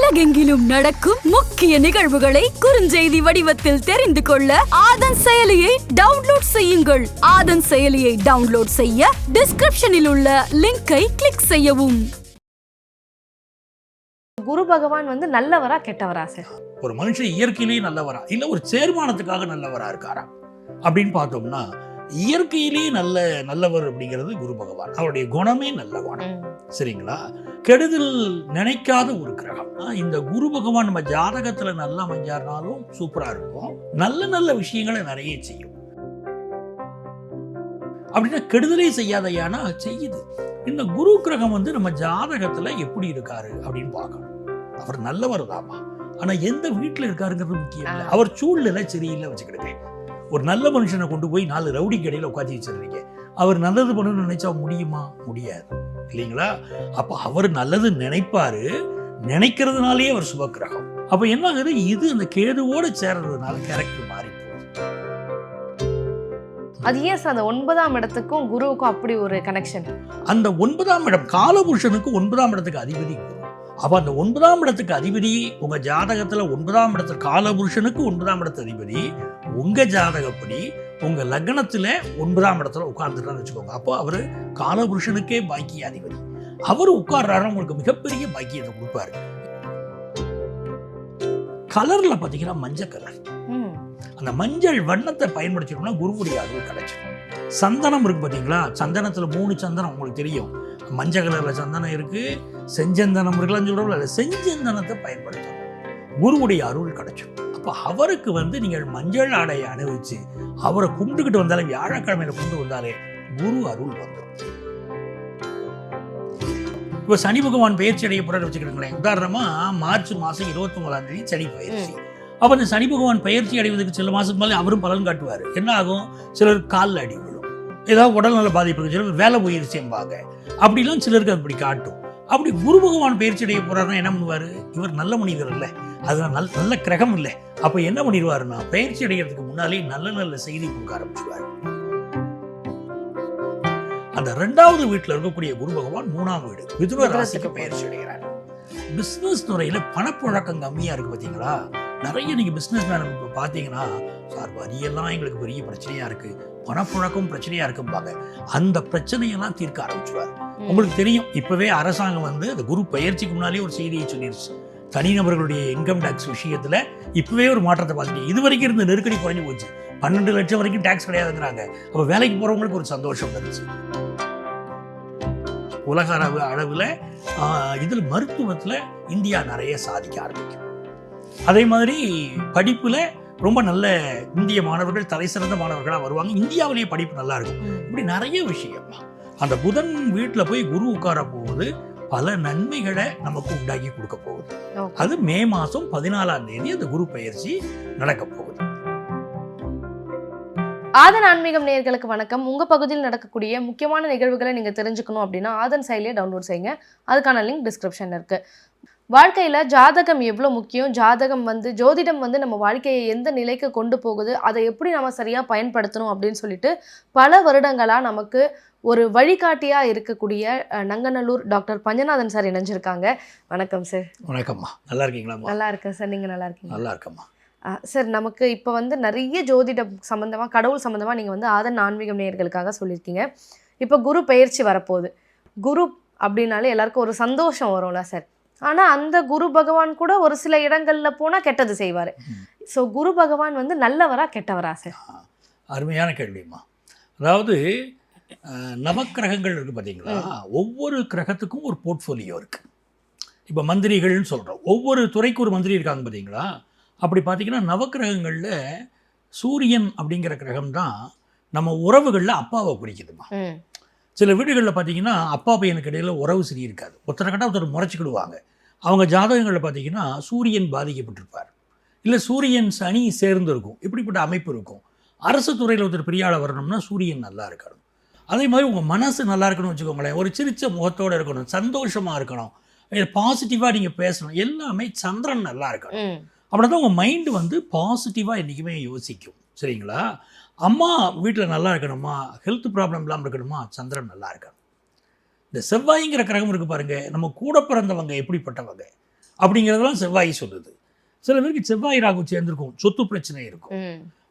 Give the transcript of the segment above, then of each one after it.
உலகெங்கிலும் நடக்கும் முக்கிய நிகழ்வுகளை குறுஞ்செய்தி வடிவத்தில் தெரிந்து கொள்ள ஆதன் செயலியை டவுன்லோட் செய்யுங்கள். ஆதன் செயலியை டவுன்லோட் செய்ய டிஸ்கிரிப்ஷனில் உள்ள லிங்கை கிளிக் செய்யவும். குரு பகவான் நல்லவரா கெட்டவரா சார்? ஒரு மனுஷன் இயற்கையிலேயே நல்லவரா இல்ல ஒரு சேர்மானத்துக்காக நல்லவரா இருக்காரா அப்படின்னு பார்த்தோம்னா, இயற்கையிலேயே நல்லவர் அப்படிங்கிறது குரு பகவான். அவருடைய குணமே நல்ல குணம். சரிங்களா? கெடுதல் நினைக்காத ஒரு கிரகம். இந்த குரு பகவான் நம்ம ஜாதகத்துல நல்லா அமைஞ்சாருனாலும் சூப்பரா இருக்கும். நல்ல விஷயங்களை நிறைய செய்யும். அப்படின்னா கெடுதலே செய்யாதையானா செய்யுது. இந்த குரு கிரகம் நம்ம ஜாதகத்துல எப்படி இருக்காரு அப்படின்னு பார்க்கணும். அவர் நல்லவர் தாமா, ஆனா எந்த வீட்டுல இருக்காருங்கிறது முக்கியம் இல்லை. அவர் சூழ்நிலை சரியில்லை வச்சுக்கிடுங்க. ஒரு நல்ல மனுஷனை கொண்டு போய் 4 ரவுடி கடையில் உட்காந்து வச்சிருக்கீங்க. அவர் நல்லது பண்ணணும்னு நினைச்சா முடியுமா? முடியாது இல்லைங்களா? அப்ப அவர் நல்லது நினைப்பாரு. நினைக்கிறதுனாலே அவர் சுபக்கிரகம். அப்ப என்ன ஆகுது? இது அந்த கேதுவோட சேர்றதுனால கேரக்டர் மாறி போகுது. அது ஏன் சார் அந்த 9ஆம் இடத்துக்கும் குருவுக்கும் அப்படி ஒரு கனெக்ஷன்? அந்த 9ஆம் இடம் காலபுருஷனுக்கு 9ஆம் இடத்துக்கு அதிபதி குரு. அப்ப அந்த 9ஆம் இடத்துக்கு அதிபதி உங்க ஜாதகத்துல 9ஆம் இடத்துல காலபுருஷனுக்கு 9ஆம் இடத்து அதிபதி உங்க ஜாதகப்படி உங்க லக்னத்துல 9ஆம் இடத்துல உட்கார்ந்துட்டான்னு வச்சுக்கோங்க. அப்போ அவரு காலபுருஷனுக்கே பாக்கிய அதிபதி. அவரு உட்கார்றாரு, உங்களுக்கு மிகப்பெரிய பாக்கியத்தை கொடுப்பாரு. கலர்ல பாத்தீங்கன்னா மஞ்சள் கலர். அந்த மஞ்சள் வண்ணத்தை பயன்படுத்திட்டோம்னா குருவுடைய அருள் கிடைச்சிடும். சந்தனம் இருக்கு பாத்தீங்களா? சந்தனத்துல 3 சந்தனம் உங்களுக்கு தெரியும். மஞ்சள் கலர்ல சந்தனம் இருக்கு, செஞ்சந்தனம் இருக்குன்னு சொல்றோம்ல. செஞ்சந்தனத்தை பயன்படுத்தணும், குருவுடைய அருள் கிடைச்சிடும். அப்ப அவருக்கு நீங்கள் மஞ்சள் ஆடையை அணிவிச்சு அவரை கும்பிட்டுக்கிட்டு வந்தாலே, வியாழக்கிழமையில கும்பிட்டு வந்தாலே குரு அருள் வந்துடும். இப்ப சனி பகவான் பயிற்சி அடைய போறாரு வச்சுக்கிடுங்களேன். உதாரணமா மார்ச் மாசம் 29ஆம் தேதி சனி பயிற்சி. அப்ப இந்த சனி பகவான் பயிற்சி அடைவதற்கு சில மாசத்துக்கு மேலே அவரும் பலன் காட்டுவார். என்ன ஆகும்? சிலர் காலில் அடி விழும், ஏதாவது உடல்நல பாதிப்பு இருக்கு, சிலர் வேலை போயிருச்சு என்பாங்க. அப்படிலாம் சிலருக்கு அப்படி காட்டும். அப்படி குரு பகவான் பயிற்சி அடைய போறாருன்னா என்ன பண்ணுவாரு? இவர் நல்ல மனிதர் இல்லை, அதனால நல்ல கிரகம் இல்லை. அப்ப என்ன பண்ணிடுவாருன்னா, பயிற்சி அடைகிறதுக்கு முன்னாலே நல்ல செய்தி கொடுக்க ஆரம்பிச்சுவாரு. அந்த 2வது வீட்டுல இருக்கக்கூடிய குரு பகவான் 3ஆம் வீடு மிதுன ராசிக்கு பயிற்சி அடைகிறார். பிசினஸ் துறையில பணப்புழக்கம் கம்மியா இருக்கு பாத்தீங்களா? நிறைய நீங்க பிசினஸ் மேன் இப்ப பாத்தீங்கன்னா, சார் வரியெல்லாம் எங்களுக்கு பெரிய பிரச்சனையா இருக்கு, பணப்புழக்கம் பிரச்சனையா இருக்கும்பாங்க. அந்த பிரச்சனையெல்லாம் தீர்க்க ஆரம்பிச்சுவார். உங்களுக்கு தெரியும், இப்பவே அரசாங்கம் அந்த குரு பயிற்சிக்கு முன்னாலே ஒரு செய்தியை சொல்லிருச்சு. தனிநபர்களுடைய இன்கம் டாக்ஸ் விஷயத்துல இப்பவே ஒரு மாற்றத்தை பார்த்துட்டு, இது வரைக்கும் இருந்த நெருக்கடி குறைஞ்சு போச்சு. 12 லட்சம் வரைக்கும் டாக்ஸ் கிடையாதுங்கிறாங்க. அப்ப வேலைக்கு போறவங்களுக்கு ஒரு சந்தோஷம் இருந்துச்சு. உலக அளவுல இதுல மருத்துவத்துல இந்தியா நிறைய சாதிக்க ஆரம்பிக்கும். அதே மாதிரி படிப்புல ரொம்ப நல்ல இந்திய மாணவர்கள் தலை சிறந்த மாணவர்களா வருவாங்க. இந்தியாவிலேயே படிப்பு நல்லா இருக்கும். இப்படி நிறைய விஷயம். அந்த புதன் வீட்டுல போய் குரு உட்கார போகுது, பல நன்மைகளை நமக்கு உண்டாக்கி கொடுக்க போகுது. அது மே மாசம் 14ஆம் தேதி அந்த குரு பயிற்சி நடக்க போகுது. ஆதன் ஆன்மீகம் நேயர்களுக்கு வணக்கம். உங்க பகுதியில் நடக்கக்கூடிய முக்கியமான நிகழ்வுகளை நீங்க தெரிஞ்சுக்கணும் அப்படின்னா ஆதன் செயலியை டவுன்லோட் செய்யுங்க. அதுக்கான லிங்க் டிஸ்கிரிப்ஷன்ல இருக்கு. வாழ்க்கையில ஜாதகம் எவ்வளோ முக்கியம், ஜாதகம் ஜோதிடம் நம்ம வாழ்க்கையை எந்த நிலைக்கு கொண்டு போகுது, அதை எப்படி நம்ம சரியா பயன்படுத்தணும் அப்படின்னு சொல்லிட்டு பல வருடங்களா நமக்கு ஒரு வழிகாட்டியா இருக்கக்கூடிய நங்கநல்லூர் டாக்டர் பஞ்சநாதன் சார் இணைஞ்சிருக்காங்க. வணக்கம் சார். வணக்கம்மா, நல்லா இருக்கீங்களா? நல்லா இருக்கேன் சார், நீங்க நல்லா இருக்கீங்க? நல்லா இருக்கம்மா. சார், நமக்கு இப்போ நிறைய ஜோதிடம் சம்மந்தமாக, கடவுள் சம்மந்தமாக நீங்கள் ஆதன் ஆன்மீகம் நேயர்களுக்காக சொல்லியிருக்கீங்க. இப்போ குரு பயிற்சி வரப்போகுது. குரு அப்படின்னாலே எல்லாருக்கும் ஒரு சந்தோஷம் வரும்ல சார். ஆனால் அந்த குரு பகவான் கூட ஒரு சில இடங்களில் போனால் கெட்டது செய்வார். ஸோ குரு பகவான் நல்லவரா கெட்டவரா சார்? அருமையான கேள்விம்மா. அதாவது நவக்கிரகங்கள் இருக்குது பார்த்தீங்களா? ஒவ்வொரு கிரகத்துக்கும் ஒரு போர்ட்ஃபோலியோ இருக்குது. இப்போ மந்திரிகள்னு சொல்கிறோம், ஒவ்வொரு துறைக்கு ஒரு மந்திரி இருக்காங்க பார்த்தீங்களா? அப்படி பார்த்தீங்கன்னா நவக்கிரகங்களில் சூரியன் அப்படிங்கிற கிரகம் தான் நம்ம உறவுகளில் அப்பாவை குறிக்குதுமா. சில வீடுகளில் பார்த்தீங்கன்னா அப்பா பையனுக்கு இடையில் உறவு சரி இருக்காது, ஒருத்தரை கட்ட ஒருத்தர் முறைச்சிக்கிடுவாங்க. அவங்க ஜாதகங்களில் பார்த்தீங்கன்னா சூரியன் பாதிக்கப்பட்டிருப்பார், இல்லை சூரியன் சனி சேர்ந்து இருக்கும். இப்படிப்பட்ட அமைப்பு இருக்கும். அரசு துறையில் ஒருத்தர் பெரிய ஆளை வரணும்னா சூரியன் நல்லா இருக்கணும். அதே மாதிரி உங்கள் மனசு நல்லா இருக்கணும்னு வச்சுக்கோங்களேன். ஒரு சிரிச்ச முகத்தோடு இருக்கணும், சந்தோஷமாக இருக்கணும், பாசிட்டிவாக நீங்கள் பேசணும். எல்லாமே சந்திரன் நல்லா இருக்கணும். அப்படின்னா தான் உங்கள் மைண்டு பாசிட்டிவாக என்றைக்குமே யோசிக்கும். சரிங்களா? அம்மா வீட்டில் நல்லா இருக்கணுமா, ஹெல்த் ப்ராப்ளம் இல்லாமல் இருக்கணுமா, சந்திரன் நல்லா இருக்கணும். இந்த செவ்வாய்ங்கிற கிரகம் இருக்குது பாருங்கள், நம்ம கூட பிறந்தவங்க எப்படிப்பட்டவங்க, அப்படிங்கிறதெல்லாம் செவ்வாய் சொல்லுது. சில பேருக்கு செவ்வாய் ராகு சேர்ந்துருக்கும், சொத்து பிரச்சனை இருக்கும்.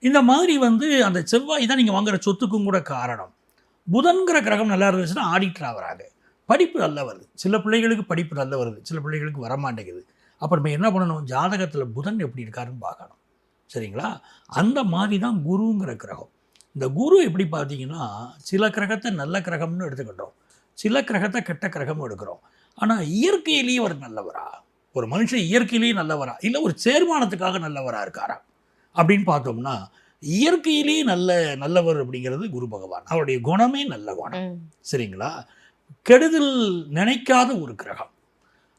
இந்த மாதிரி வந்து அந்த செவ்வாய் தான் நீங்கள் வாங்குற சொத்துக்கும் கூட காரணம். புதன்கிற கிரகம் நல்லா இருந்துச்சுன்னா ஆடிட்டர் ஆகிறாங்க, படிப்பு நல்லா வருது. சில பிள்ளைகளுக்கு படிப்பு நல்லா வருது, சில பிள்ளைகளுக்கு வரமாட்டேங்குது. அப்போ நம்ம என்ன பண்ணணும், ஜாதகத்தில் புதன் எப்படி இருக்காருன்னு பார்க்கணும். சரிங்களா? அந்த மாதிரி தான் குருங்கிற கிரகம். இந்த குரு எப்படி பார்த்தீங்கன்னா, சில கிரகத்தை நல்ல கிரகம்னு எடுத்துக்கிட்டோம், சில கிரகத்தை கெட்ட கிரகம்னு எடுக்கிறோம். ஆனால் இயற்கையிலேயே ஒரு நல்லவரா, ஒரு மனுஷன் இயற்கையிலேயே நல்லவரா, இல்லை ஒரு சேர்மானத்துக்காக நல்லவரா இருக்காரா அப்படின்னு பார்த்தோம்னா, இயற்கையிலேயே நல்லவர் அப்படிங்கிறது குரு பகவான். அவருடைய குணமே நல்ல குணம். சரிங்களா? கெடுதல் நினைக்காத ஒரு கிரகம்.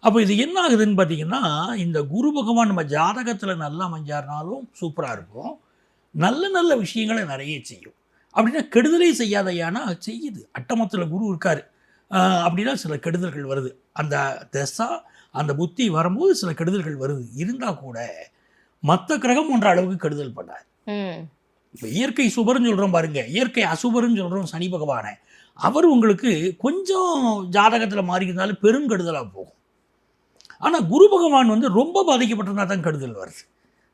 அப்போ இது என்ன ஆகுதுன்னு பார்த்தீங்கன்னா, இந்த குரு பகவான் நம்ம ஜாதகத்தில் நல்லா அமைஞ்சாருனாலும் சூப்பராக இருக்கும், நல்ல நல்ல விஷயங்களை நிறைய செய்யும். அப்படின்னா கெடுதலே செய்யாதையானா செய்யுது. அட்டமத்தில் குரு இருக்கார் அப்படின்னா சில கெடுதல்கள் வருது. அந்த தசா அந்த புத்தி வரும்போது சில கெடுதல்கள் வருது. இருந்தால் கூட மற்ற கிரகம் ஒன்ற அளவுக்கு கெடுதல் பண்ணார். இப்போ இயற்கை சுபர்னு சொல்கிறோம் பாருங்க, இயற்கை அசுபர்னு சொல்கிறோம் சனி பகவானை. அவர் உங்களுக்கு கொஞ்சம் ஜாதகத்தில் மாறி இருந்தாலும் பெருங்கெடுதலாக போகும். ஆனால் குரு பகவான் வந்து ரொம்ப பாதிக்கப்பட்டிருந்தா தான் கெடுதல் வருது.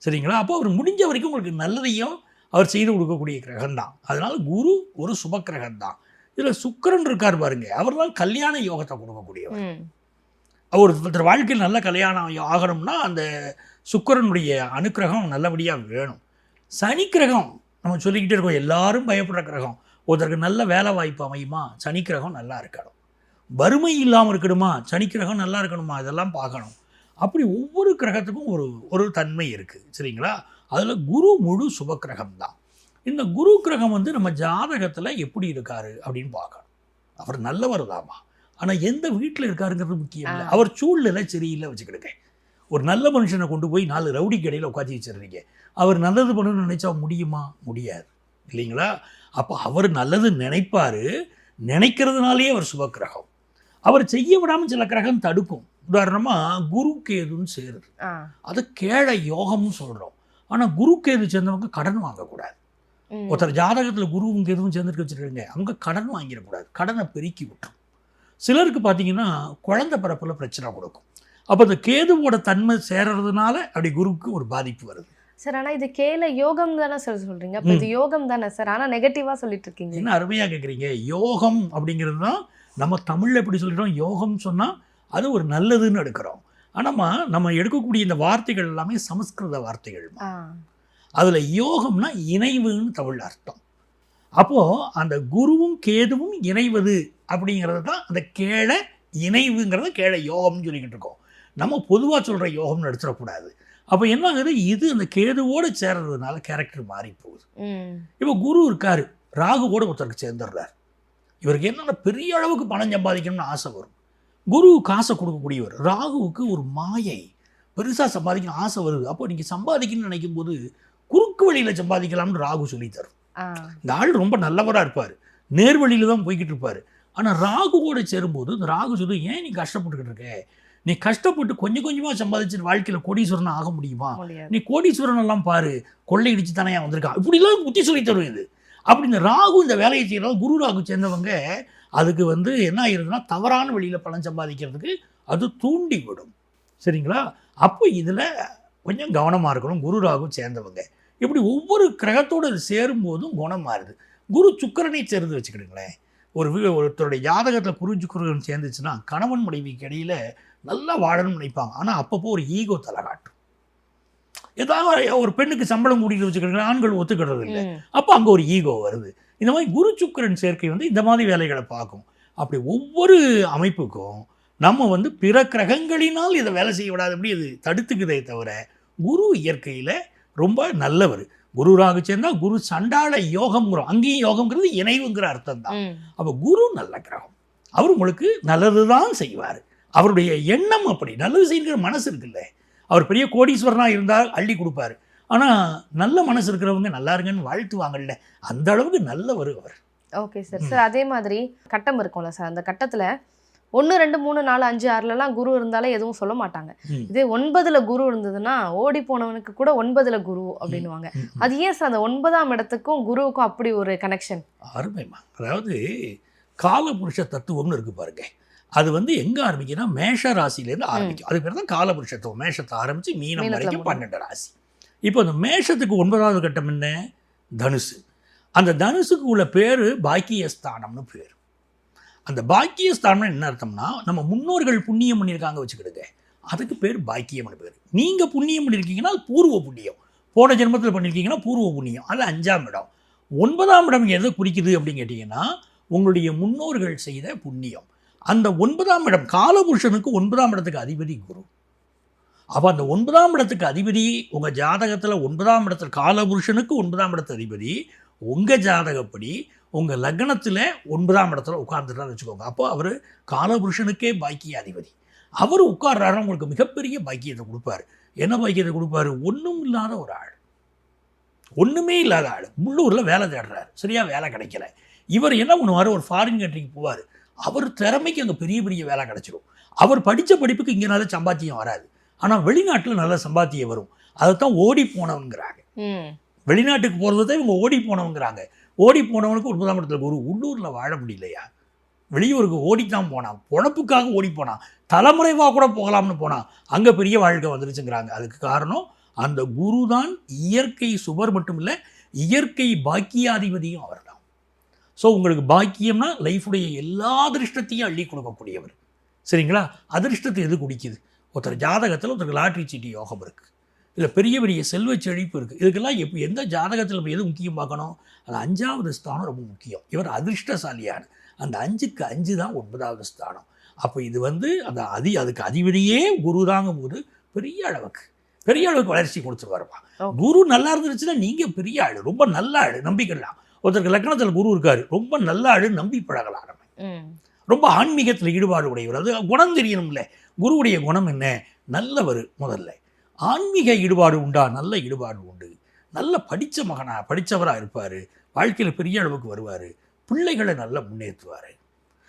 சரிங்களா? அப்போ அவர் முடிஞ்ச வரைக்கும் உங்களுக்கு நல்லதையும் அவர் செய்து கொடுக்கக்கூடிய கிரகம் தான். அதனால் குரு ஒரு சுப கிரகம் தான். இதில் சுக்கிரன் இருக்கார் பாருங்க, அவர் தான் கல்யாண யோகத்தை கொடுக்கக்கூடியவர். ஒருத்தர் வாழ்க்கையில் நல்ல கல்யாணம் ஆகணும்னா அந்த சுக்கிரனுடைய அனுக்கிரகம் நல்லபடியாக வேணும். சனி கிரகம் நம்ம சொல்லிக்கிட்டே இருக்கோம், எல்லாரும் பயப்படுற கிரகம். ஒருத்தருக்கு நல்ல வேலை வாய்ப்பு அமையுமா, சனி கிரகம் நல்லா இருக்கணும். வறுமை இல்லாமல் இருக்கணுமா, சனி கிரகம் நல்லா இருக்கணுமா, இதெல்லாம் பார்க்கணும். அப்படி ஒவ்வொரு கிரகத்துக்கும் ஒரு தன்மை இருக்குது. சரிங்களா? அதில் குரு முழு சுப கிரகம் தான். இந்த குரு கிரகம் வந்து நம்ம ஜாதகத்தில் எப்படி இருக்காரு அப்படின்னு பார்க்கணும். அவர் நல்லவர் தாமா, ஆனால் எந்த வீட்டில் இருக்காருங்கிறது முக்கியம் இல்லை. அவர் சூழ்நிலை சரியில்லை வச்சுக்கிடுங்க. ஒரு நல்ல மனுஷனை கொண்டு போய் 4 ரவுடி கடையில் உட்காந்து வச்சிடுறீங்க, அவர் நல்லது பண்ணணும்னு நினைச்சா முடியுமா? முடியாது இல்லைங்களா? அப்போ அவர் நல்லது நினைப்பார், நினைக்கிறதுனாலேயே அவர் சுப கிரகம். அவர் செய்ய விடாமல் சில கிரகம் தடுக்கும். உதாரணமாக குரு கேதுன்னு சேருது, அது கேழை யோகம்னு சொல்கிறோம். ஆனால் குரு கேது சேர்ந்தவங்க கடன் வாங்கக்கூடாது. ஒருத்தர் ஜாதகத்தில் குருவும் கேதுவும் சேர்ந்துட்டு வச்சுருக்கீங்க, அவங்க கடன் வாங்கிடக்கூடாது, கடனை பெருக்கி விட்டுரும். சிலருக்கு பார்த்தீங்கன்னா குழந்தை பிறப்பில் பிரச்சனை கொடுக்கும். அப்போ அந்த கேதுவோட தன்மை சேர்றதுனால அப்படி குருவுக்கு ஒரு பாதிப்பு வருது. சார் ஆனால் இது கேல யோகம் தானே சார் சொல்கிறீங்க? அப்போ இது யோகம் தானே சார், ஆனால் நெகட்டிவாக சொல்லிட்டு இருக்கீங்க. என்ன அருமையாக கேட்குறீங்க. யோகம் அப்படிங்கிறது தான் நம்ம தமிழில் எப்படி சொல்லிடுறோம், யோகம் சொன்னால் அது ஒரு நல்லதுன்னு எடுக்கிறோம். ஆனால் நம்ம எடுக்கக்கூடிய இந்த வார்த்தைகள் எல்லாமே சமஸ்கிருத வார்த்தைகள். அதில் யோகம்னா இணைவுன்னு தமிழ் அர்த்தம். அப்போது அந்த குருவும் கேதுவும் இணைவது அப்படிங்கிறது தான் அந்த கேழ இணைவுங்கிறத கேழ யோகம்னு சொல்லிக்கிட்டு இருக்கோம். நம்ம பொதுவாக சொல்கிற யோகம்னு எடுத்துடக்கூடாது. அப்போ என்ன ஆகுது, இது அந்த கேதுவோடு சேர்றதுனால கேரக்டர் மாறி போகுது. இப்போ குரு இருக்கார், ராகுவோடு ஒருத்தருக்கு சேர்ந்துடுறார். இவருக்கு என்னென்ன பெரிய அளவுக்கு பணம் சம்பாதிக்கணும்னு ஆசை வரும். குரு காசை கொடுக்கக்கூடியவர். ராகுவுக்கு ஒரு மாயை, பெருசாக சம்பாதிக்கணும் ஆசை வருது. அப்போ நீங்கள் சம்பாதிக்கணும்னு நினைக்கும் போது குறுக்கு வழியில் சம்பாதிக்கலாம்னு ராகு சொல்லித்தரும். இந்த ஆள் ரொம்ப நல்லவராக இருப்பார், நேர்வழியில் தான் போய்கிட்டு இருப்பார். ஆனால் ராகுவோடு சேரும்போது இந்த ராகு சொல்லி, ஏன் நீ கஷ்டப்பட்டுக்கிட்டு இருக்க, நீ கஷ்டப்பட்டு கொஞ்சம் கொஞ்சமாக சம்பாதிச்சு வாழ்க்கையில் கோடீஸ்வரன் ஆக முடியுமா? நீ கோடீஸ்வரன் எல்லாம் பாரு, கொள்ளையடிச்சு தானே வந்திருக்கா, இப்படிலாம் புத்தி சொல்லி தரும் இது. அப்படி இந்த ராகு இந்த வேலையை செய்யறோம். குரு ராகு சேர்ந்தவங்க அதுக்கு வந்து என்ன ஆயிருதுன்னா தவறான வழியில் பணம் சம்பாதிக்கிறதுக்கு அது தூண்டி விடும். சரிங்களா? அப்போ இதில் கொஞ்சம் கவனமாக இருக்கணும் குரு ராகு சேர்ந்தவங்க. இப்படி ஒவ்வொரு கிரகத்தோடு அது சேரும்போதும் குணம் மாறுது. குரு சுக்கிரனை சேர்ந்து வச்சுக்கிடுங்களேன். ஒருத்தருடைய ஜாதகத்தில் குரு சுக்கிரன் சேர்ந்துச்சுன்னா கணவன் மனைவிக்கு இடையில் நல்லா வாழணும்னு நினைப்பாங்க. ஆனால் அப்பப்போ ஒரு ஈகோ தலை காட்டும். ஏதாவது ஒரு பெண்ணுக்கு சம்பளம் கூட்டிகிட்டு வச்சுக்கிட்டு ஆண்கள் ஒத்துக்கிறது இல்லை, அப்போ அங்கே ஒரு ஈகோ வருது. இந்த மாதிரி குரு சுக்கிரன் சேர்க்கை வந்து இந்த மாதிரி வேலைகளை பார்க்கும். அப்படி ஒவ்வொரு அமைப்புக்கும் நம்ம வந்து பிற கிரகங்களினால் இதை வேலை செய்ய விடாதபடி இது தடுத்துக்குதே தவிர, குரு இயற்கையில் ரொம்ப நல்லவர். குரு ராகு சேர்ந்தால் குரு சண்டாள யோகம்ங்கிறோம், அங்கேயும் யோகம்ங்கிறது இணைவுங்கிற அர்த்தம் தான். அப்போ குரு நல்ல கிரகம், அவர் உங்களுக்கு நல்லது தான் செய்வார். அவருடைய எண்ணம் அப்படி, நல்லது செய்கிற மனசு இருக்குல்ல. அவர் பெரிய கோடீஸ்வரனாக இருந்தால் அள்ளி கொடுப்பாரு, ஆனால் நல்ல மனசு இருக்கிறவங்க நல்லா இருங்கன்னு வாழ்த்துவாங்கல்ல, அந்த அளவுக்கு நல்லவர் அவர். Okay sir. சார் அதே மாதிரி கட்டம் இருக்கும்ல சார், அந்த கட்டத்தில் 1, 2, 3, 4, 5, 6லலாம் குரு இருந்தாலே எதுவும் சொல்ல மாட்டாங்க. இதே 9ல் குரு இருந்ததுன்னா ஓடி போனவனுக்கு கூட 9ல் குரு அப்படின்வாங்க. அது ஏன் சார் அந்த 9ஆம் இடத்துக்கும் குருவுக்கும் அப்படி ஒரு கனெக்ஷன்? அருமைமா. அதாவது காலபுருஷ தத்துவம்னு இருக்கு பாருங்க, அது வந்து எங்கே ஆரம்பிக்குன்னா மேஷ ராசியிலேருந்து ஆரம்பிக்கும். அது பேர் தான் காலபுருஷத்துவம். மேஷத்தை ஆரம்பித்து மீனம் வரைக்கும் 12 ராசி. இப்போ அந்த மேஷத்துக்கு 9வது கட்டம் என்ன? தனுசு. அந்த தனுசுக்கு உள்ள பேர் பாக்கியஸ்தானம்னு பேர். அந்த பாக்கியஸ்தானம்னு என்ன அர்த்தம்னா, நம்ம முன்னோர்கள் புண்ணியம் பண்ணியிருக்காங்க வச்சுக்கிடுங்க, அதுக்கு பேர் பாக்கியம்னு பேர். நீங்கள் புண்ணியம் பண்ணியிருக்கீங்கன்னா அது பூர்வ புண்ணியம். போன ஜென்மத்தில் பண்ணியிருக்கீங்கன்னா பூர்வ புண்ணியம். அது 5ஆம் இடம். 9ஆம் இடம் எதை குறிக்குது அப்படின்னு கேட்டிங்கன்னா, உங்களுடைய முன்னோர்கள் செய்த புண்ணியம். அந்த 9ஆம் இடம் காலபுருஷனுக்கு 9ஆம் இடத்துக்கு அதிபதி குரு. அப்போ அந்த 9ஆம் இடத்துக்கு அதிபதி உங்கள் ஜாதகத்தில் 9ஆம் இடத்துல காலபுருஷனுக்கு 9ஆம் இடத்து அதிபதி உங்கள் ஜாதகப்படி உங்கள் லக்னத்தில் 9ஆம் இடத்துல உட்கார்ந்துட்டான்னு வச்சுக்கோங்க. அப்போ அவர் காலபுருஷனுக்கே பாக்கிய அதிபதி. அவர் உட்கார்றாரு, உங்களுக்கு மிகப்பெரிய பாக்கியத்தை கொடுப்பார். என்ன பாக்கியத்தை கொடுப்பாரு? ஒன்றும் இல்லாத ஒரு ஆள், ஒன்றுமே இல்லாத ஆள், உள்ளூரில் வேலை தேடுறாரு, சரியாக வேலை கிடைக்கல. இவர் என்ன பண்ணுவார்? ஒரு ஃபாரின் கண்ட்ரிக்கு போவார். அவர் திறமைக்கு அங்கே பெரிய பெரிய வேலை கிடைச்சிடும். அவர் படித்த படிப்புக்கு இங்கே நல்ல சம்பாத்தியம் வராது, ஆனால் வெளிநாட்டில் நல்ல சம்பாத்தியம் வரும். அதைத்தான் ஓடி போனவங்கிறாங்க. வெளிநாட்டுக்கு போகிறது தான் இவங்க ஓடி போனவங்கிறாங்க. ஓடி போனவனுக்கு 9ஆம் இடத்துல குரு. உள்ளூரில் வாழ முடியலையா, வெளியூருக்கு ஓடித்தான் போனான், பொழப்புக்காக ஓடி போனான், தலைமுறைவாக கூட போகலாம்னு போனான், அங்கே பெரிய வாழ்க்கை வந்துருச்சுங்கிறாங்க. அதுக்கு காரணம் அந்த குரு தான். இயற்கை சுபர் மட்டும் இல்லை, இயற்கை பாக்கியாதிபதியும் அவர் தான். ஸோ உங்களுக்கு பாக்கியம்னா லைஃபுடைய எல்லா அதிர்ஷ்டத்தையும் அள்ளி கொடுக்கக்கூடியவர், சரிங்களா? அதிர்ஷ்டத்தை எது குடிக்குது? ஒருத்தர் ஜாதகத்தில் ஒருத்தருக்கு லாட்ரி சீட்டு யோகம் இருக்குது, இல்லை பெரிய பெரிய செல்வ செழிப்பு இருக்குது. இதுக்கெல்லாம் எந்த ஜாதகத்தில் நம்ம எது முக்கியம் பார்க்கணும்? அது 5ஆவது ஸ்தானம் ரொம்ப முக்கியம். இவர் அதிர்ஷ்டசாலியான அந்த 5க்கு 5 தான் 9ஆவது ஸ்தானம். அப்போ இது வந்து அந்த அதுக்கு அதிபதியே குரு தாங்கும் போது பெரிய அளவுக்கு வளர்ச்சி கொடுத்துருவாருப்பா. குரு நல்லா இருந்துருச்சுன்னா நீங்கள் பெரிய ஆள், ரொம்ப நல்ல ஆள், நம்பிக்கலாம். ஒருத்தருக்கு லக்னத்தில் குரு இருக்காரு, ரொம்ப நல்ல ஆள், நம்பி பழகலாம். ரொம்ப ஆன்மீகத்தில் ஈடுபாடு உடையவர். அது குணம் தெரியணும்ல. குருவுடைய குணம் என்ன? நல்லவர். முதல்ல ஆன்மீக ஈடுபாடு உண்டா? நல்ல ஈடுபாடு உண்டு. நல்ல படித்தவராக இருப்பார், வாழ்க்கையில் பெரிய அளவுக்கு வருவார், பிள்ளைகளை நல்லா முன்னேற்றுவார்.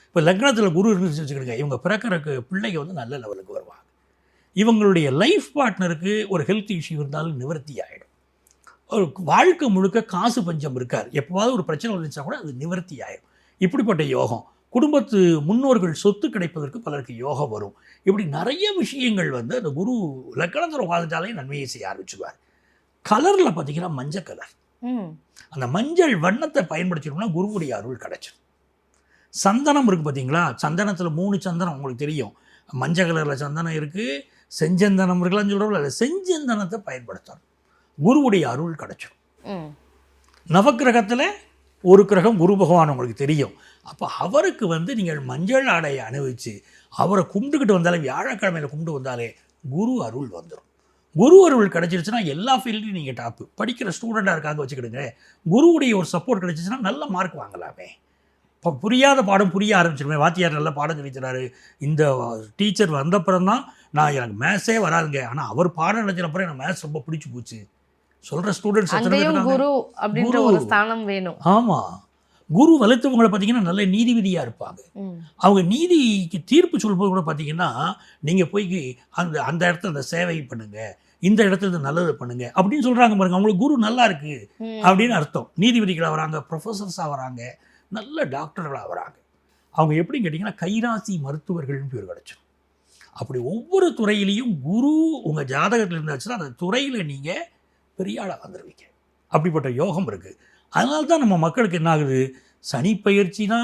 இப்போ லக்னத்தில் குரு இருந்துச்சு வச்சுக்கிடுங்க, இவங்க பிறக்கிறக்கு பிள்ளைங்க வந்து நல்ல லெவலுக்கு வருவாங்க. இவங்களுடைய லைஃப் பார்ட்னருக்கு ஒரு ஹெல்த் இஷ்யூ இருந்தாலும் நிவர்த்தி ஆகிடும். ஒரு வாழ்க்கை முழுக்க காசு பஞ்சம் இருக்கார், எப்போவாவது ஒரு பிரச்சனை வந்துச்சா கூட அது நிவர்த்தி ஆகிடும். இப்படிப்பட்ட யோகம். குடும்பத்து முன்னோர்கள் சொத்து கிடைப்பதற்கு பலருக்கு யோகம் வரும். இப்படி நிறைய விஷயங்கள் வந்து அந்த குரு லக்னத்தில் உட்காந்துட்டாலே நன்மையை செய்ய ஆரம்பிச்சுவார். கலரில் பார்த்தீங்கன்னா மஞ்சள் கலர், அந்த மஞ்சள் வண்ணத்தை பயன்படுத்தினோம்னா குருவுடைய அருள் கிடைச்சிடும். சந்தனம் இருக்குது பார்த்தீங்களா? சந்தனத்தில் 3 சந்தனம் உங்களுக்கு தெரியும். மஞ்சள் கலரில் சந்தனம் இருக்குது, செஞ்சந்தனம் இருக்கலாம்னு சொல்கிறோம்ல, அதில் செஞ்சந்தனத்தை பயன்படுத்தணும், குருவுடைய அருள் கிடைச்சிடும். நவக்கிரகத்தில் ஒரு கிரகம் குரு பகவான் உங்களுக்கு தெரியும். அப்போ அவருக்கு வந்து நீங்கள் மஞ்சள் ஆடையை அணிவிச்சு அவரை கும்பிட்டுக்கிட்டு வந்தாலே, வியாழக்கிழமையில் கும்பிட்டு வந்தாலே குரு அருள் வந்துடும். குரு அருள் கிடச்சிருச்சுன்னா எல்லா ஃபீல்ட்லையும் நீங்கள் டாப்பு. படிக்கிற ஸ்டூடெண்ட்டாக இருக்காங்க வச்சுக்கிடுங்க, குருவுடைய ஒரு சப்போர்ட் கிடச்சிச்சுன்னா நல்ல மார்க் வாங்கலாமே. இப்போ புரியாத பாடம் புரிய ஆரம்பிச்சிருமே. வாத்தியார் நல்ல பாடம் சொல்லித்தராரு, இந்த டீச்சர் வந்தப்புறம் தான் நான் எனக்கு மேத்ஸே வராதுங்க, ஆனால் அவர் பாடம் நினைச்சப்பறம் எனக்கு மேத்ஸ் ரொம்ப பிடிச்சி போச்சு சொல்கிற ஸ்டூடெண்ட்ஸ் குரு அப்படின்ற ஒரு ஸ்தானம் வேணும். ஆமாம், குரு வலுத்தவங்களை பார்த்தீங்கன்னா நல்ல நீதிபதியாக இருப்பாங்க. அவங்க நீதிக்கு தீர்ப்பு சொல்லும்போது கூட பார்த்தீங்கன்னா, நீங்கள் போய் அந்த இடத்துல அந்த சேவை பண்ணுங்கள், இந்த இடத்துல நல்லது பண்ணுங்க அப்படின்னு சொல்கிறாங்க பாருங்க. அவங்களுக்கு குரு நல்லா இருக்குது அப்படின்னு அர்த்தம். நீதிபதிகளாக வராங்க, ப்ரொஃபஸர்ஸாக வராங்க, நல்ல டாக்டர்களாக வராங்க. அவங்க எப்படின்னு கேட்டிங்கன்னா கைராசி மருத்துவர்கள்னு பேர் கிடச்சிடும். அப்படி ஒவ்வொரு துறையிலையும் குரு உங்கள் ஜாதகத்தில் இருந்தாச்சுன்னா அந்த துறையில் நீங்கள் பெரிய ஆளாக வந்துடுவீங்க. அப்படிப்பட்ட யோகம் இருக்குது. அதனால தான் நம்ம மக்களுக்கு என்ன ஆகுது, சனி பயிற்சினா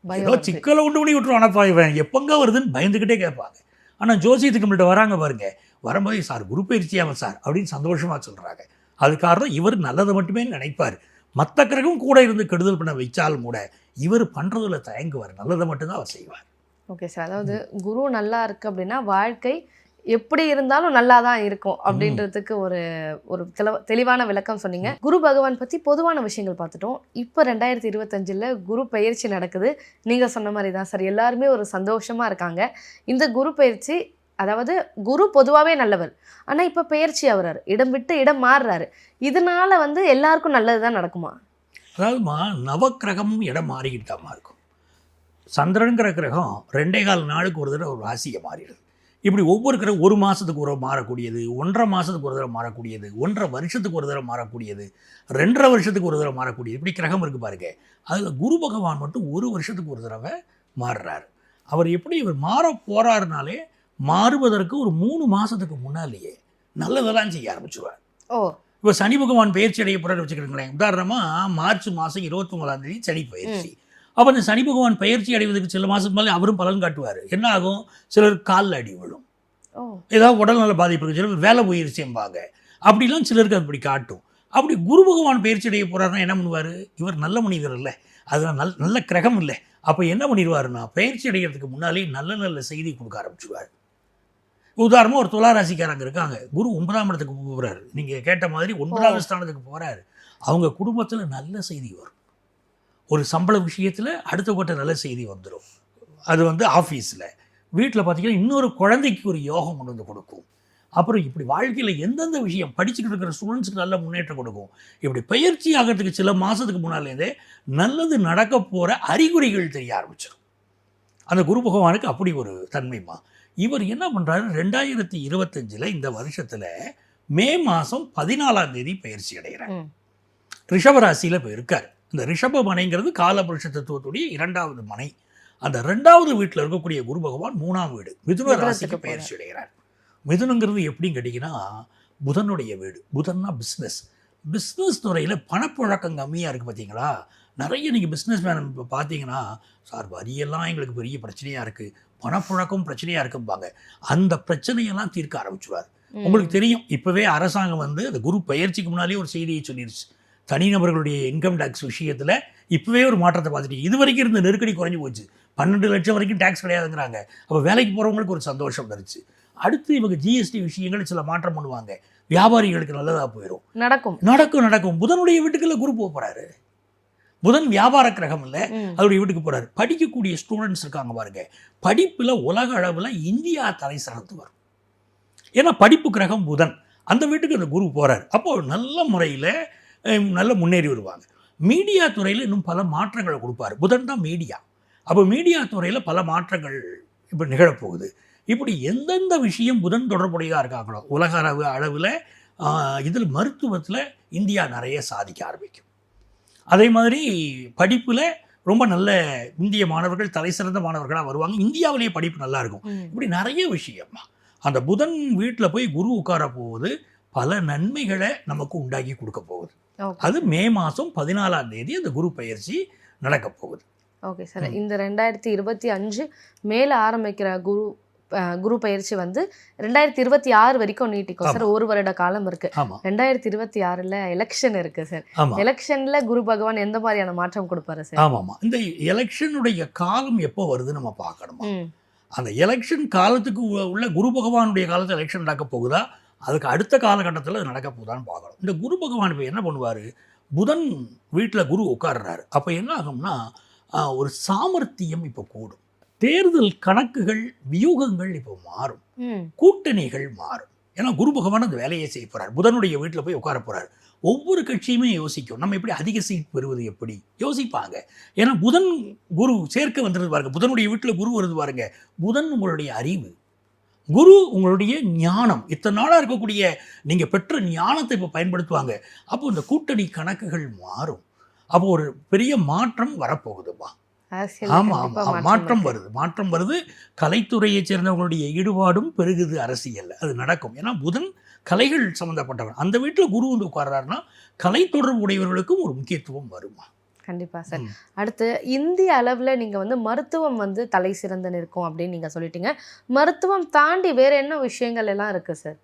ஏதோ சிக்கலை உண்டு பண்ணி விட்டுருவோம், ஆனால் இவன் எப்போங்க வருதுன்னு பயந்துக்கிட்டே கேட்பாங்க. ஆனால் ஜோசியத்துக்கு நம்மள்ட்ட வராங்க பாருங்க, வரும்போது சார் குரு பயிற்சியாமல் சார் அப்படின்னு சந்தோஷமாக சொல்கிறாங்க. அது காரணம் இவர் நல்லதை மட்டுமே நினைப்பார். மற்ற கிரகம் கூட இருந்து கெடுதல் பண்ண வச்சாலும் கூட இவர் பண்ணுறதுல தயங்குவார், நல்லதை மட்டும்தான் அவர் செய்வார். ஓகே சார், அதாவது குரு நல்லா இருக்குது அப்படின்னா வாழ்க்கை எப்படி இருந்தாலும் நல்லா தான் இருக்கும் அப்படின்றதுக்கு ஒரு தெளிவான விளக்கம் சொன்னீங்க. குரு பகவான் பற்றி பொதுவான விஷயங்கள் பார்த்துட்டோம். இப்போ 2025 குரு பயிற்சி நடக்குது. நீங்கள் சொன்ன மாதிரி தான் சார், எல்லாருமே ஒரு சந்தோஷமாக இருக்காங்க. இந்த குரு பயிற்சி, அதாவது குரு பொதுவாகவே நல்லவர், ஆனால் இப்போ பயிற்சி ஆகுறாரு, இடம் விட்டு இடம் மாறுறாரு. இதனால வந்து எல்லாருக்கும் நல்லது தான் நடக்குமா? அதாவதுமா, நவக்கிரகமும் இடம் மாறிக்கிட்டு தான் இருக்கும். சந்திரனுங்கிற கிரகம் 2.25 நாளுக்கு ஒரு தடவை ஒரு ராசியை மாறிடுது. இப்படி ஒவ்வொரு கிரகம் 1 மாதத்துக்கு ஒரு மாறக்கூடியது, 1.5 மாதத்துக்கு ஒரு தடவை மாறக்கூடியது, 1.5 வருஷத்துக்கு ஒரு தடவை மாறக்கூடியது, 2.5 வருஷத்துக்கு ஒரு தடவை மாறக்கூடியது, இப்படி கிரகம் இருக்குது பாருங்க. அதில் குரு பகவான் மட்டும் 1 வருஷத்துக்கு ஒரு தடவை மாறுறாரு. அவர் எப்படி இவர் மாற போகிறாருனாலே மாறுவதற்கு ஒரு 3 மாதத்துக்கு முன்னாலேயே நல்லதெல்லாம் செய்ய ஆரம்பிச்சுருவார். ஓ, இப்போ சனி பகவான் பயிற்சி அடைய போகிறாரு வச்சுக்கிறீங்களேன். உதாரணமாக மார்ச் மாதம் 29ஆம் தேதி சனி பயிற்சி. அப்போ இந்த சனி பகவான் பயிற்சி அடைவதற்கு சில மாதத்துக்கு மேலே அவரும் பலன் காட்டுவார். என்ன ஆகும், சிலர் காலில் அடி விழும், ஏதாவது உடல்நல பாதிப்பு இருக்குது, சிலர் வேலை போயிருச்சேம்பாங்க, அப்படிலாம் சிலருக்கு அது அப்படி காட்டும். அப்படி குரு பகவான் பயிற்சி அடைய போகிறாருன்னா என்ன பண்ணுவார், இவர் நல்ல மனிதர் இல்லை, அதெல்லாம் நல்ல கிரகம் இல்லை. அப்போ என்ன பண்ணிடுவாருன்னா பயிற்சி அடைகிறதுக்கு முன்னாலே நல்ல நல்ல செய்தி கொடுக்க ஆரம்பிச்சுடுவார். உதாரணமாக ஒரு துளாராசிக்காரங்க இருக்காங்க, குரு 9ஆம் இடத்துக்கு போகிறாரு, நீங்கள் கேட்ட மாதிரி 9வது ஸ்தானத்துக்கு போகிறாரு. அவங்க குடும்பத்தில் நல்ல செய்தி வரும். ஒரு சம்பள விஷயத்தில் அடுத்த கட்ட நல்ல செய்தி வந்துடும். அது வந்து ஆஃபீஸில், வீட்டில் பார்த்தீங்கன்னா இன்னொரு குழந்தைக்கு ஒரு யோகம் கொண்டு வந்து கொடுக்கும். அப்புறம் இப்படி வாழ்க்கையில் எந்தெந்த விஷயம் படிச்சுக்கிட்டு இருக்கிற ஸ்டூடெண்ட்ஸுக்கு நல்ல முன்னேற்றம் கொடுக்கும். இப்படி பயிற்சி ஆகிறதுக்கு சில மாதத்துக்கு முன்னாலேருந்தே நல்லது நடக்க போகிற அறிகுறிகள் தெரிய ஆரம்பிச்சிடும். அந்த குரு பகவானுக்கு அப்படி ஒரு தன்மைமா. இவர் என்ன பண்ணுறாரு, 2025 இந்த வருஷத்தில் மே மாதம் 14ஆம் தேதி பயிற்சி அடைகிறார். ரிஷபராசியில் இப்போ இருக்கார். இந்த ரிஷப மனைங்கிறது காலபுருஷ தத்துவத்துடைய 2வது மனை. அந்த 2வது வீட்டில் இருக்கக்கூடிய குரு பகவான் 3ஆம் வீடு மிதுன ராசிக்கு பயிற்சி அடைகிறார். மிதுனங்கிறது எப்படின்னு கேட்டிங்கன்னா புதனுடைய வீடு. புதன்னா பிஸ்னஸ் துறையில் பணப்புழக்கம் கம்மியாக இருக்குது பார்த்தீங்களா. நிறைய நீங்கள் பிஸ்னஸ் மேன் இப்போ பார்த்தீங்கன்னா, சார் வரியெல்லாம் எங்களுக்கு பெரிய பிரச்சனையாக இருக்குது, பணப்புழக்கம் பிரச்சனையாக இருக்கும்பாங்க. அந்த பிரச்சனையெல்லாம் தீர்க்க ஆரம்பிச்சுவார். உங்களுக்கு தெரியும், இப்போவே அரசாங்கம் வந்து அந்த குரு பயிற்சிக்கு முன்னாலே ஒரு செய்தியை சொல்லிடுச்சு. தனிநபர்களுடைய இன்கம் டேக்ஸ் விஷயத்தில் இப்போவே ஒரு மாற்றத்தை பார்த்துட்டீங்க. இது வரைக்கும் இருந்த நெருக்கடி குறைஞ்சி போச்சு. 12 லட்சம் வரைக்கும் டேக்ஸ் கிடையாதுங்கிறாங்க. அப்போ வேலைக்கு போகிறவங்களுக்கு ஒரு சந்தோஷம் வந்துருச்சு. அடுத்து இவங்க ஜிஎஸ்டி விஷயங்கள் சில மாற்றம் பண்ணுவாங்க, வியாபாரிகளுக்கு நல்லதாக போயிடும். நடக்கும். புதனுடைய வீட்டுக்குள்ள குரு போகிறாரு. புதன் வியாபார கிரகம் இல்லை, அவருடைய வீட்டுக்கு போகிறாரு. படிக்கக்கூடிய ஸ்டூடெண்ட்ஸ் இருக்காங்க பாருங்க, படிப்பில் உலக அளவில் இந்தியா தலை சிறந்து வரும். ஏன்னா படிப்பு கிரகம் புதன், அந்த வீட்டுக்கு அந்த குரு போகிறார். அப்போது நல்ல முறையில் நல்ல முன்னேறி வருவாங்க. மீடியா துறையில் இன்னும் பல மாற்றங்களை கொடுப்பார். புதன் தான் மீடியா. அப்போ மீடியா துறையில் பல மாற்றங்கள் இப்போ நிகழப்போகுது. இப்படி எந்தெந்த விஷயம் புதன் தொடர்புடையதாக இருக்காங்களோ உலக அளவில் இதில் மருத்துவத்தில் இந்தியா நிறைய சாதிக்க ஆரம்பிக்கும். அதே மாதிரி படிப்பில் ரொம்ப நல்ல இந்திய மாணவர்கள் தலை சிறந்த மாணவர்களாக வருவாங்க. இந்தியாவிலேயே படிப்பு நல்லா இருக்கும். இப்படி நிறைய விஷயம் அந்த புதன் வீட்டில் போய் குரு உட்கார போகுது, பல நன்மைகளை நமக்கு உண்டாக்கி கொடுக்க போகுது. அது மே மாதம் 14ஆம் தேதி அந்த குரு பயிற்சி நடக்க போகுது. ஓகே சார், இந்த 2025 மேலே ஆரம்பிக்கிற குரு பயிற்சி வந்து 2026 வரைக்கும் நீட்டிக்கும் சார். 1 வருட காலம் இருக்கு. 2026ல் எலெக்ஷன் இருக்கு சார். எலெக்ஷன்ல குரு பகவான் எந்த மாதிரியான மாற்றம் கொடுப்பாரு சார்? ஆமாம், இந்த எலெக்ஷனுடைய காலம் எப்போ வருது நம்ம பார்க்கணுமா. அந்த எலெக்ஷன் காலத்துக்கு உள்ள குரு பகவானுடைய காலத்தில் எலெக்ஷன் நடக்க போகுதா, அதுக்கு அடுத்த காலகட்டத்தில் அது நடக்க போகுதான்னு பார்க்கணும். இந்த குரு பகவான் இப்போ என்ன பண்ணுவார், புதன் வீட்டில் குரு உட்கார்றாரு. அப்போ என்ன ஆகும்னா ஒரு சாமர்த்தியம் இப்போ கூடும். தேர்தல் கணக்குகள் வியூகங்கள் இப்போ மாறும், கூட்டணிகள் மாறும். ஏன்னா குரு பகவான் அந்த வேலையை செய்ய போகிறார். புதனுடைய வீட்டில் போய் உட்கார போகிறார். ஒவ்வொரு கட்சியுமே யோசிக்கும், நம்ம எப்படி அதிக சீட் பெறுவது, எப்படி யோசிப்பாங்க. ஏன்னா புதன் குரு சேர்க்க வந்துடுது பாருங்க. புதனுடைய வீட்டில் குரு வருது பாருங்க. புதன் உங்களுடைய அறிவு, குரு உங்களுடைய ஞானம். இத்தனை நாளாக இருக்கக்கூடிய நீங்கள் பெற்ற ஞானத்தை இப்போ பயன்படுத்துவாங்க. அப்போ இந்த கூட்டணி கணக்குகள் மாறும். அப்போ ஒரு பெரிய மாற்றம் வரப்போகுதுப்பா. ஆமாம், மாற்றம் வருது. கலைத்துறையை சேர்ந்தவங்களுடைய ஈடுபாடும் பெருகுது அரசியல். அது நடக்கும். ஏன்னா புதன் கலைகள் சம்மந்தப்பட்டவன். அந்த வீட்டில் குரு வந்து உட்கார்றாருன்னா கலை தொடர்பு உடையவர்களுக்கும் ஒரு முக்கியத்துவம் வருமா. கண்டிப்பாக சார். அடுத்து இந்திய அளவில் நீங்கள் வந்து மருத்துவம் வந்து தலை சிறந்து நிற்கும் அப்படின்னு நீங்கள் சொல்லிட்டீங்க. மருத்துவம் தாண்டி வேறு என்ன விஷயங்கள் எல்லாம் இருக்குது சார்?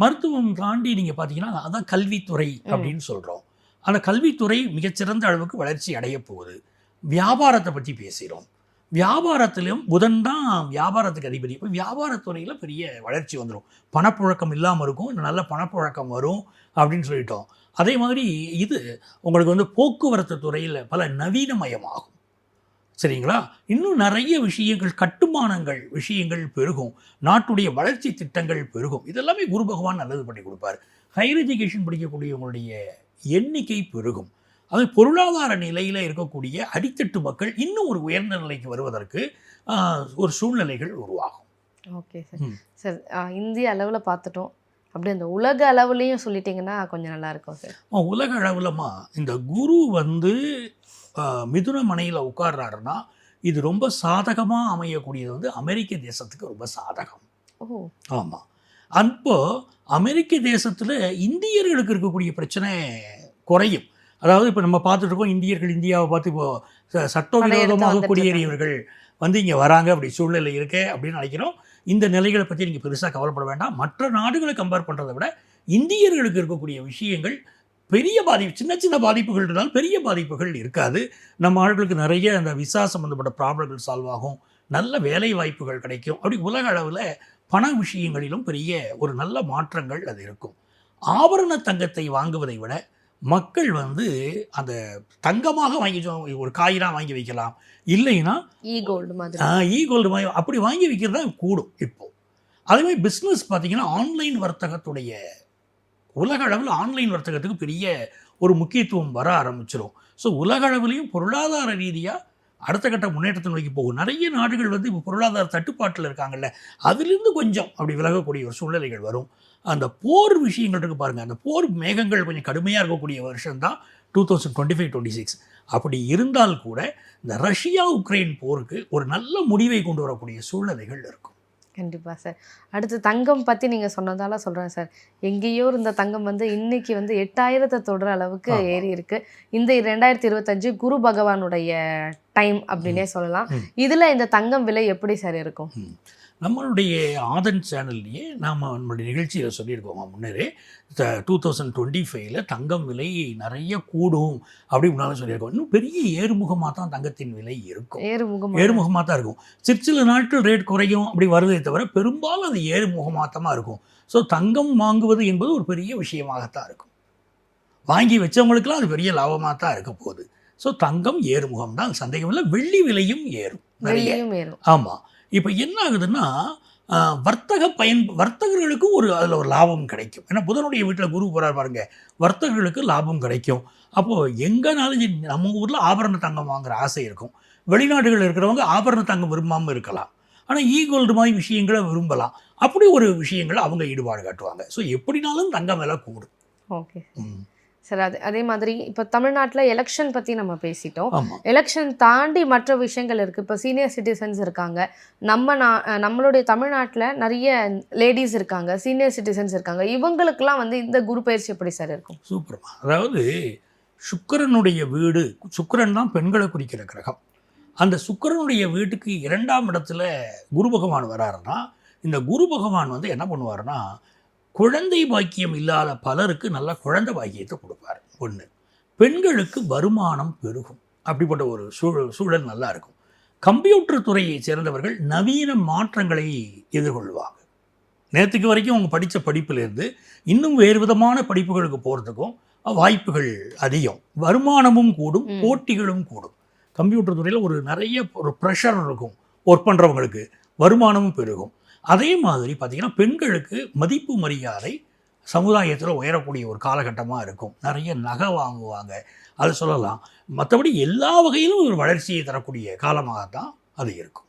மருத்துவம் தாண்டி நீங்கள் பார்த்தீங்கன்னா அதான் கல்வித்துறை அப்படின்னு சொல்கிறோம். அந்த கல்வித்துறை மிகச்சிறந்த அளவுக்கு வளர்ச்சி அடைய போகுது. வியாபாரத்தை பற்றி பேசுகிறோம். வியாபாரத்திலும் புதன் தான் வியாபாரத்துக்கு அதிபதி. இப்போ வியாபாரத்துறையில் பெரிய வளர்ச்சி வந்துடும். பணப்புழக்கம் இல்லாமல் இருக்கும், நல்ல பணப்புழக்கம் வரும் அப்படின்னு சொல்லிட்டோம். அதே மாதிரி இது உங்களுக்கு வந்து போக்குவரத்து துறையில் பல நவீனமயமாகும். சரிங்களா? இன்னும் நிறைய விஷயங்கள், கட்டுமானங்கள் விஷயங்கள் பெருகும். நாட்டுடைய வளர்ச்சி திட்டங்கள் பெருகும். இதெல்லாமே குரு பகவான் நல்லது பண்ணி கொடுப்பார். ஹையர் எஜுகேஷன் படிக்கக்கூடியவங்களுடைய எண்ணிக்கை பெருகும். அது பொருளாதார நிலையில் இருக்கக்கூடிய அடித்தட்டு மக்கள் இன்னும் ஒரு உயர்ந்த நிலைக்கு வருவதற்கு ஒரு சூழ்நிலைகள் உருவாகும். Okay sir. சார் இந்திய அளவில் பார்த்துட்டோம், அப்படி அந்த உலக அளவுலேயும் சொல்லிட்டிங்கன்னா கொஞ்சம் நல்லாயிருக்கும் சார். உலக அளவில்மா இந்த குரு வந்து மிதுன மனையில் உட்கார்றாருன்னா இது ரொம்ப சாதகமாக அமையக்கூடியது வந்து அமெரிக்க தேசத்துக்கு ரொம்ப சாதகம். ஓ ஆமாம். அப்போ அமெரிக்க தேசத்தில் இந்தியர்களுக்கு இருக்கக்கூடிய பிரச்சனை குறையும். அதாவது இப்போ நம்ம பார்த்துட்டு இருக்கோம், இந்தியர்கள் இந்தியாவை பார்த்து இப்போ சட்டவிரோதமாக குடியேறியவர்கள் வந்து இங்கே வராங்க, அப்படி சூழ்நிலை இருக்கே அப்படின்னு நினைக்கிறோம். இந்த நிலைகளை பற்றி நீங்கள் பெருசாக கவலைப்பட வேண்டாம். மற்ற நாடுகளை கம்பேர் பண்ணுறதை விட இந்தியர்களுக்கு இருக்கக்கூடிய விஷயங்கள் பெரிய பாதிப்பு, சின்ன சின்ன பாதிப்புகள் இருந்தாலும் பெரிய பாதிப்புகள் இருக்காது. நம்ம ஆட்களுக்கு நிறைய அந்த விசா சம்மந்தப்பட்ட ப்ராப்ளங்கள் சால்வ் ஆகும், நல்ல வேலை வாய்ப்புகள் கிடைக்கும். அப்படி உலக அளவில் பண விஷயங்களிலும் பெரிய ஒரு நல்ல மாற்றங்கள் அது இருக்கும். ஆபரண தங்கத்தை வாங்குவதை விட மக்கள் வந்து அந்த தங்கமாக வாங்கி ஒரு காயினாக வாங்கி வைக்கலாம், இல்லைன்னா கோல்டு மாதிரி கோல்டு மாதிரி அப்படி வாங்கி வைக்கிறது தான் கூடும் இப்போது. அதேமாதிரி பிஸ்னஸ் பார்த்திங்கன்னா ஆன்லைன் வர்த்தகத்துடைய உலக அளவில் ஆன்லைன் வர்த்தகத்துக்கு பெரிய ஒரு முக்கியத்துவம் வர ஆரம்பிச்சிடும். ஸோ உலக அளவுலேயும் பொருளாதார ரீதியாக அடுத்த கட்ட முன்னேற்றத்தை நோக்கி போகும். நிறைய நாடுகள் வந்து இப்போ பொருளாதார தட்டுப்பாட்டில் இருக்காங்கல்ல, அதிலிருந்து கொஞ்சம் அப்படி விலகக்கூடிய ஒரு சூழ்நிலைகள் வரும். அந்த போர் விஷயங்கள் இருக்குது பாருங்கள், அந்த போர் மேகங்கள் கொஞ்சம் கடுமையாக இருக்கக்கூடிய வருஷம்தான் 2025-26. அப்படி இருந்தால் கூட இந்த ரஷ்யா உக்ரைன் போருக்கு ஒரு நல்ல முடிவை கொண்டு வரக்கூடிய சூழ்நிலைகள் இருக்கும். கண்டிப்பாக சார். அடுத்து தங்கம் பற்றி நீங்கள் சொன்னதால சொல்கிறேன் சார். எங்கேயோ இருந்த தங்கம் வந்து இன்னைக்கு வந்து 8000 தொடுற அளவுக்கு ஏறி இருக்கு. இந்த 2025 குரு பகவானுடைய டைம் அப்படின்னே சொல்லலாம். இதில் இந்த தங்கம் விலை எப்படி சார் இருக்கும்? நம்மளுடைய ஆதன் சேனல்லையே நாம் நம்மளுடைய நிகழ்ச்சியில் சொல்லியிருக்கோம் முன்னரே, 2025 தங்கம் விலை நிறைய கூடும் அப்படி முன்னாலும் சொல்லியிருக்கோம். இன்னும் பெரிய ஏறுமுகமாக தான் தங்கத்தின் விலை இருக்கும், ஏறுமுகமாக தான் இருக்கும். சில நாட்கள் ரேட் குறையும் அப்படி வருவதை தவிர பெரும்பாலும் அது ஏறுமுகமாகத்தான் இருக்கும். ஸோ தங்கம் வாங்குவது என்பது ஒரு பெரிய விஷயமாகத்தான் இருக்கும். வாங்கி வச்சவங்களுக்கெல்லாம் அது பெரிய லாபமாக தான் இருக்க போகுது. ஸோ தங்கம் ஏறுமுகம் தான், சந்தேகம் இல்லை. வெள்ளி விலையும் ஏறும், நிறைய. ஆமாம். இப்போ என்ன ஆகுதுன்னா வர்த்தகர்களுக்கும் அதில் ஒரு லாபம் கிடைக்கும். ஏன்னா புதனுடைய வீட்டில் குரு போகிறார் பாருங்க, வர்த்தகர்களுக்கு லாபம் கிடைக்கும். அப்போது எங்கேனாலும் நம்ம ஊரில் ஆபரண தங்கம் வாங்குகிற ஆசை இருக்கும். வெளிநாடுகளில் இருக்கிறவங்க ஆபரண தங்கம் விரும்பாமல் இருக்கலாம், ஆனால் கோல்டு மாதிரி விஷயங்களை விரும்பலாம். அப்படி ஒரு விஷயங்களை அவங்க ஈடுபாடு காட்டுவாங்க. ஸோ எப்படினாலும் தங்கம் விலை கூடும். Okay sir. அதே மாதிரி இப்போ தமிழ்நாட்டில் எலெக்ஷன் பற்றி நம்ம பேசிட்டோம். எலெக்ஷன் தாண்டி மற்ற விஷயங்கள் இருக்குது. இப்போ சீனியர் சிட்டிசன்ஸ் இருக்காங்க, நம்மளுடைய தமிழ்நாட்டில் நிறைய லேடிஸ் இருக்காங்க, சீனியர் சிட்டிசன்ஸ் இருக்காங்க. இவங்களுக்கெல்லாம் வந்து இந்த குரு பயிற்சி எப்படி சார் இருக்கும்? சூப்பர்மா. அதாவது சுக்கிரனுடைய வீடு, சுக்கிரன் தான் பெண்களை குறிக்கிற கிரகம். அந்த சுக்கிரனுடைய வீட்டுக்கு 2ஆம் இடத்துல குரு பகவான் வராருன்னா, இந்த குரு பகவான் வந்து என்ன பண்ணுவாருன்னா, குழந்தை பாக்கியம் இல்லாத பலருக்கு நல்ல குழந்தை பாக்கியத்தை கொடுப்பார். ஒன்று, பெண்களுக்கு வருமானம் பெருகும். அப்படிப்பட்ட ஒரு சூழல் நல்லா இருக்கும். கம்ப்யூட்டர் துறையை சேர்ந்தவர்கள் நவீன மாற்றங்களை எதிர்கொள்வாங்க. நேற்றுக்கு வரைக்கும் அவங்க படித்த படிப்பிலிருந்து இன்னும் வேறு விதமான படிப்புகளுக்கு போகிறதுக்கும் வாய்ப்புகள் அதிகம். வருமானமும் கூடும், போட்டிகளும் கூடும். கம்ப்யூட்டர் துறையில் நிறைய ப்ரெஷர் இருக்கும். ஒர்க் பண்ணுறவங்களுக்கு வருமானமும் பெருகும். அதே மாதிரி பார்த்திங்கன்னா பெண்களுக்கு மதிப்பு மரியாதை சமுதாயத்தில் உயரக்கூடிய ஒரு காலகட்டமாக இருக்கும். நிறைய நகை வாங்குவாங்க, அது சொல்லலாம். மற்றபடி எல்லா வகையிலும் ஒரு வளர்ச்சியை தரக்கூடிய காலமாகத்தான் அது இருக்கும்.